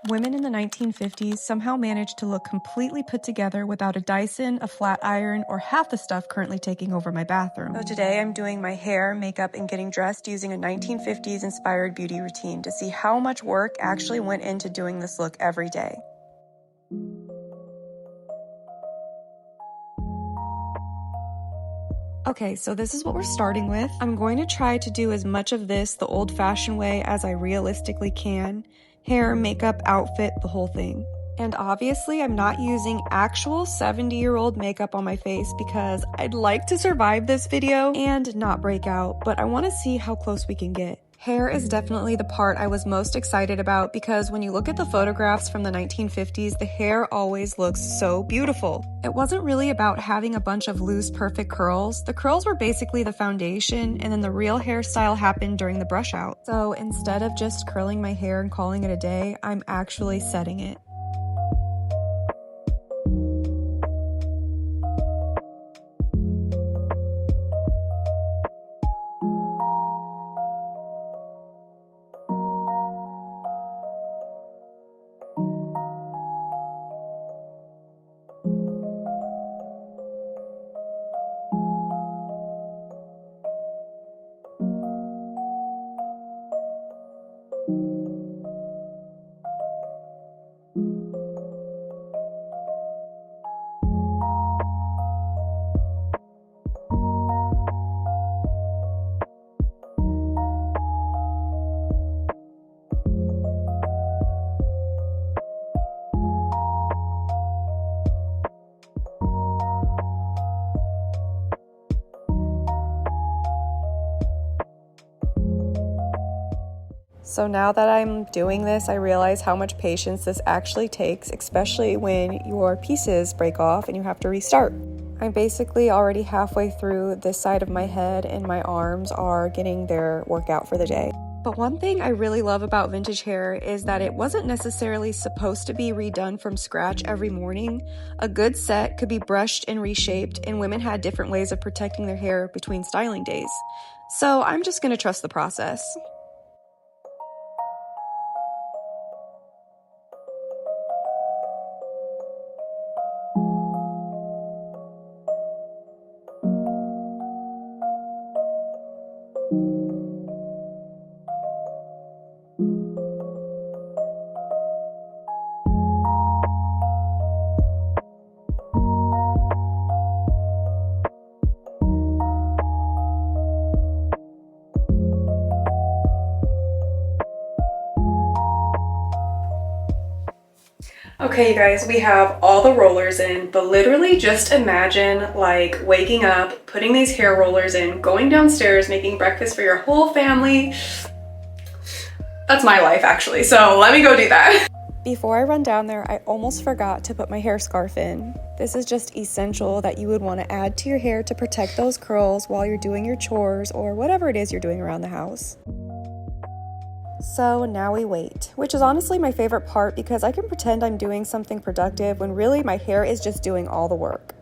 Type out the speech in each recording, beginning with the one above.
Women in the 1950s somehow managed to look completely put together without a Dyson, a flat iron, or half the stuff currently taking over my bathroom. So today I'm doing my hair, makeup, and getting dressed using a 1950s inspired beauty routine to see how much work actually went into doing this look every day. Okay, so this is what we're starting with. I'm going to try to do as much of this the old-fashioned way as I realistically can. Hair, makeup, outfit, the whole thing. And obviously, I'm not using actual 70-year-old makeup on my face because I'd like to survive this video and not break out, but I want to see how close we can get. Hair is definitely the part I was most excited about because when you look at the photographs from the 1950s, the hair always looks so beautiful. It wasn't really about having a bunch of loose, perfect curls. The curls were basically the foundation, and then the real hairstyle happened during the brush out. So instead of just curling my hair and calling it a day, I'm actually setting it. So now that I'm doing this, I realize how much patience this actually takes, especially when your pieces break off and you have to restart. I'm basically already halfway through this side of my head and my arms are getting their workout for the day. But one thing I really love about vintage hair is that it wasn't necessarily supposed to be redone from scratch every morning. A good set could be brushed and reshaped, and women had different ways of protecting their hair between styling days. So I'm just going to trust the process. Okay, you guys, we have all the rollers in, but literally just imagine like waking up, putting these hair rollers in, going downstairs, making breakfast for your whole family. That's my life actually, so let me go do that. Before I run down there, I almost forgot to put my hair scarf in. This is just essential that you would want to add to your hair to protect those curls while you're doing your chores or whatever it is you're doing around the house. So now we wait, which is honestly my favorite part because I can pretend I'm doing something productive when really my hair is just doing all the work.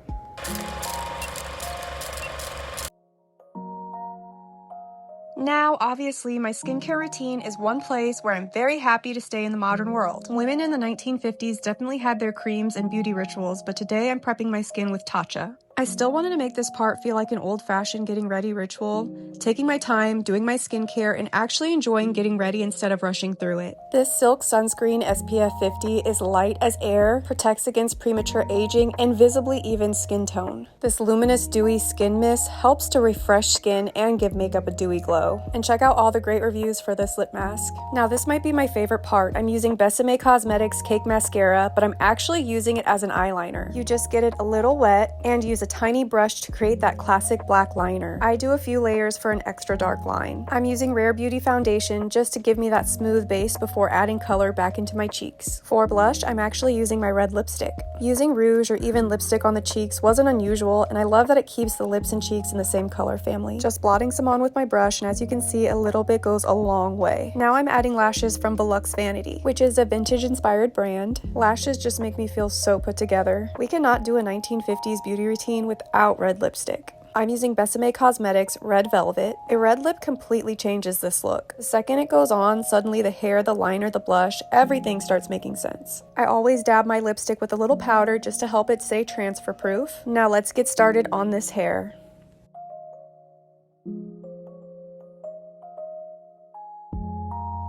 Now, obviously, my skincare routine is one place where I'm very happy to stay in the modern world. Women in the 1950s definitely had their creams and beauty rituals, but today I'm prepping my skin with Tatcha. I still wanted to make this part feel like an old-fashioned getting ready ritual, taking my time, doing my skincare, and actually enjoying getting ready instead of rushing through it. This Silk Sunscreen SPF 50 is light as air, protects against premature aging, and visibly even skin tone. This luminous dewy skin mist helps to refresh skin and give makeup a dewy glow. And check out all the great reviews for this lip mask. Now this might be my favorite part. I'm using Besame Cosmetics Cake Mascara, but I'm actually using it as an eyeliner. You just get it a little wet and use a tiny brush to create that classic black liner. I do a few layers for an extra dark line. I'm using Rare Beauty foundation just to give me that smooth base before adding color back into my cheeks. For blush, I'm actually using my red lipstick. Using rouge or even lipstick on the cheeks wasn't unusual, and I love that it keeps the lips and cheeks in the same color family. Just blotting some on with my brush, and as you can see, a little bit goes a long way. Now I'm adding lashes from Volux Vanity, which is a vintage inspired brand. Lashes just make me feel so put together. We cannot do a 1950s beauty routine without red lipstick. I'm using Besame Cosmetics Red Velvet. A red lip completely changes this look. The second it goes on, suddenly the hair, the liner, the blush, everything starts making sense. I always dab my lipstick with a little powder just to help it stay transfer proof. Now let's get started on this hair.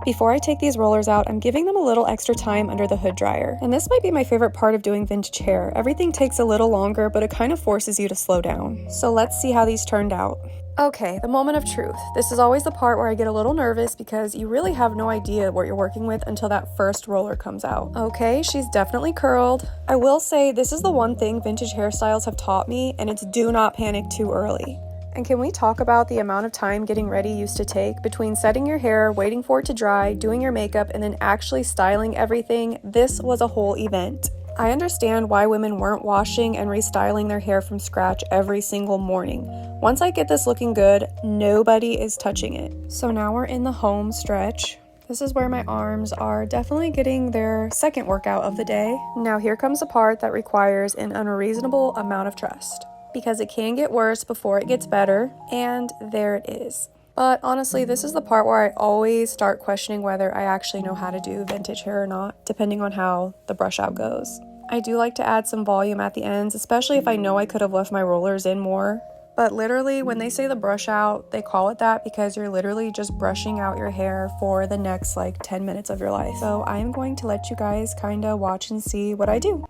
Before I take these rollers out, I'm giving them a little extra time under the hood dryer. And this might be my favorite part of doing vintage hair. Everything takes a little longer, but it kind of forces you to slow down. So let's see how these turned out. Okay, the moment of truth. This is always the part where I get a little nervous because you really have no idea what you're working with until that first roller comes out. Okay, she's definitely curled. I will say this is the one thing vintage hairstyles have taught me, and it's do not panic too early. And can we talk about the amount of time getting ready used to take between setting your hair, waiting for it to dry, doing your makeup, and then actually styling everything? This was a whole event. I understand why women weren't washing and restyling their hair from scratch every single morning. Once I get this looking good, nobody is touching it. So now we're in the home stretch. This is where my arms are definitely getting their second workout of the day. Now here comes the part that requires an unreasonable amount of trust, because it can get worse before it gets better, and there it is. But honestly, this is the part where I always start questioning whether I actually know how to do vintage hair or not, depending on how the brush out goes. I do like to add some volume at the ends, especially if I know I could have left my rollers in more. But literally, when they say the brush out, they call it that because you're literally just brushing out your hair for the next 10 minutes of your life. So I am going to let you guys kind of watch and see what I do.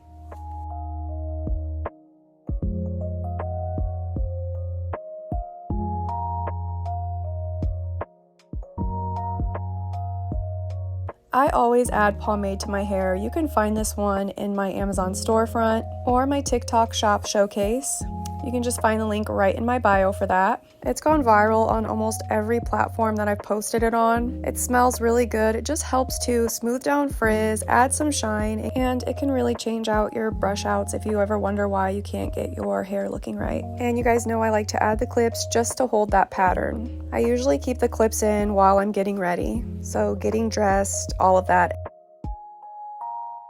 I always add pomade to my hair. You can find this one in my Amazon storefront or my TikTok shop showcase. You can just find the link right in my bio for that. It's gone viral on almost every platform that I've posted it on. It smells really good. It just helps to smooth down frizz, add some shine, and it can really change out your brush outs if you ever wonder why you can't get your hair looking right. And you guys know I like to add the clips just to hold that pattern. I usually keep the clips in while I'm getting ready. So getting dressed, all of that.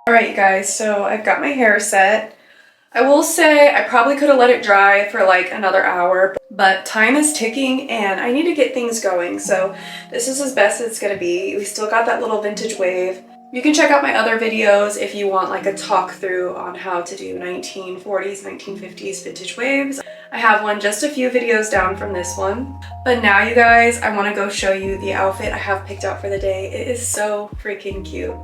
Alright you guys, so I've got my hair set. I will say I probably could have let it dry for another hour, but time is ticking and I need to get things going. So this is as best as it's going to be. We still got that little vintage wave. You can check out my other videos if you want a talk through on how to do 1940s, 1950s vintage waves. I have one just a few videos down from this one. But now you guys, I want to go show you the outfit I have picked out for the day. It is so freaking cute.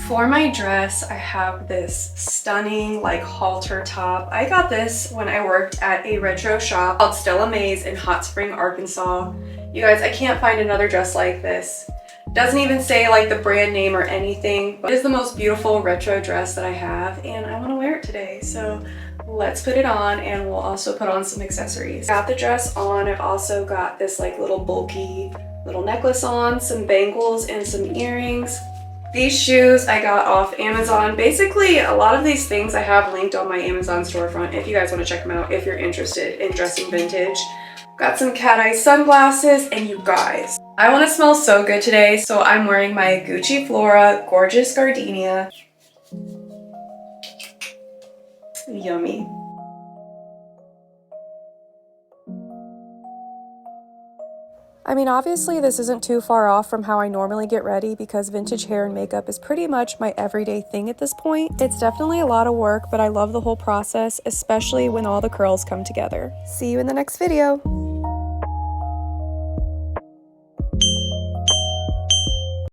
For my dress, I have this stunning halter top. I got this when I worked at a retro shop called Stella Mays in Hot Spring, Arkansas. You guys, I can't find another dress like this. Doesn't even say the brand name or anything, but it is the most beautiful retro dress that I have, and I want to wear it today. So let's put it on, and we'll also put on some accessories. Got the dress on. I've also got this little bulky little necklace on, some bangles, and some earrings. These shoes I got off Amazon. Basically, a lot of these things I have linked on my Amazon storefront if you guys want to check them out if you're interested in dressing vintage. Got some cat eye sunglasses, and you guys, I want to smell so good today, so I'm wearing my Gucci Flora Gorgeous Gardenia. Yummy. I mean, obviously this isn't too far off from how I normally get ready because vintage hair and makeup is pretty much my everyday thing at this point. It's definitely a lot of work, but I love the whole process, especially when all the curls come together. See you in the next video.